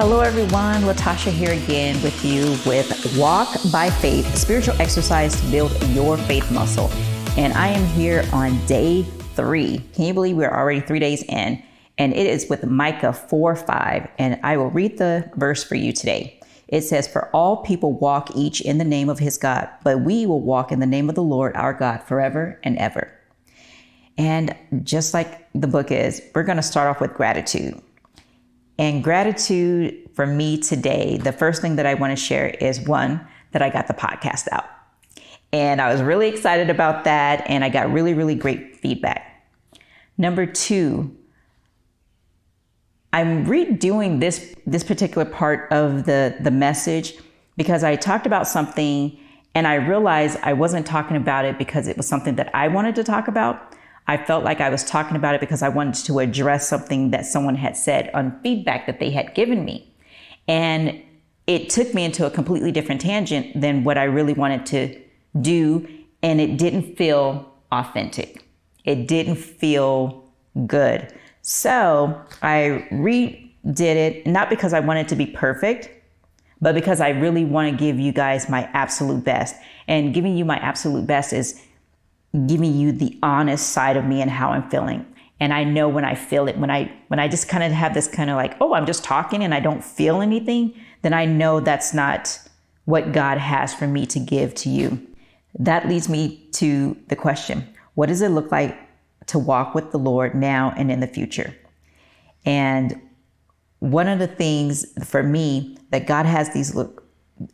Hello everyone, Latasha here again with you with Walk by Faith, spiritual exercise to build your faith muscle. And I am here on day 3. Can you believe we're already 3 days in? And it is with Micah 4:5. And I will read the verse for you today. It says, "For all people walk each in the name of his God, but we will walk in the name of the Lord our God forever and ever." And just like the book is, we're going to start off with gratitude. And gratitude for me today, the first thing that I want to share is one, that I got the podcast out. And I was really excited about that. And I got really, really great feedback. Number 2, I'm redoing this particular part of the message because I talked about something and I realized I wasn't talking about it because it was something that I wanted to talk about. I felt like I was talking about it because I wanted to address something that someone had said on feedback that they had given me. And it took me into a completely different tangent than what I really wanted to do. And it didn't feel authentic. It didn't feel good. So I redid it, not because I wanted to be perfect, but because I really want to give you guys my absolute best. And giving you my absolute best is giving you the honest side of me and how I'm feeling. And I know when I feel it, when I just kind of have this kind of like, oh, I'm just talking and I don't feel anything, then I know that's not what God has for me to give to you. That leads me to the question, what does it look like to walk with the Lord now and in the future? And one of the things for me that God has these little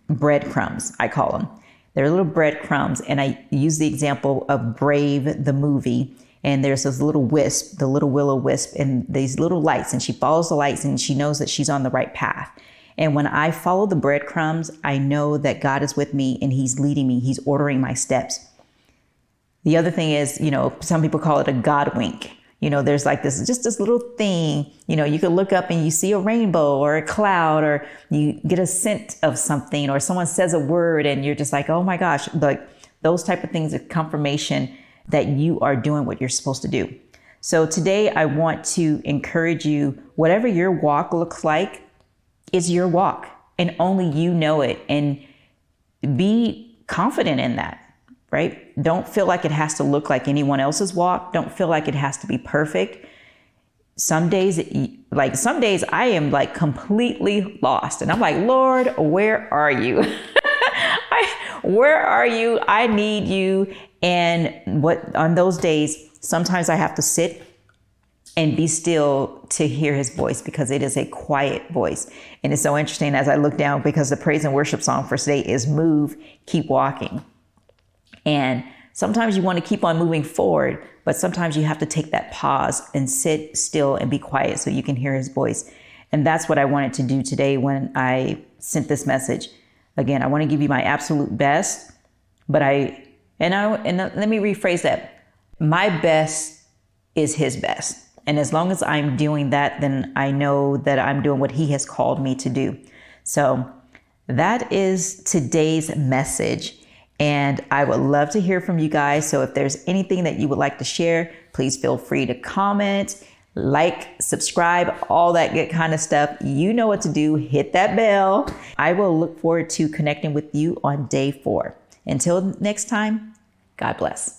breadcrumbs, I call them. They're little breadcrumbs. And I use the example of Brave, the movie. And there's this little wisp, the little willow wisp, and these little lights. And she follows the lights and she knows that she's on the right path. And when I follow the breadcrumbs, I know that God is with me and he's leading me. He's ordering my steps. The other thing is, some people call it a God wink. There's like this little thing, you could look up and you see a rainbow or a cloud, or you get a scent of something, or someone says a word and you're just like, oh my gosh, like those type of things are confirmation that you are doing what you're supposed to do. So today I want to encourage you, whatever your walk looks like, it's your walk and only you know it, and be confident in that. Right? Don't feel like it has to look like anyone else's walk. Don't feel like it has to be perfect. Some days I am like completely lost and I'm like, Lord, where are you? Where are you? I need you. And on those days, sometimes I have to sit and be still to hear his voice because it is a quiet voice. And it's so interesting as I look down because the praise and worship song for today is Move, Keep Walking. And sometimes you want to keep on moving forward, but sometimes you have to take that pause and sit still and be quiet so you can hear his voice. And that's what I wanted to do today when I sent this message. Again, I want to give you my absolute best, but let me rephrase that. My best is his best. And as long as I'm doing that, then I know that I'm doing what he has called me to do. So that is today's message. And I would love to hear from you guys. So if there's anything that you would like to share, please feel free to comment, like, subscribe, all that good kind of stuff. You know what to do. Hit that bell. I will look forward to connecting with you on day 4. Until next time, God bless.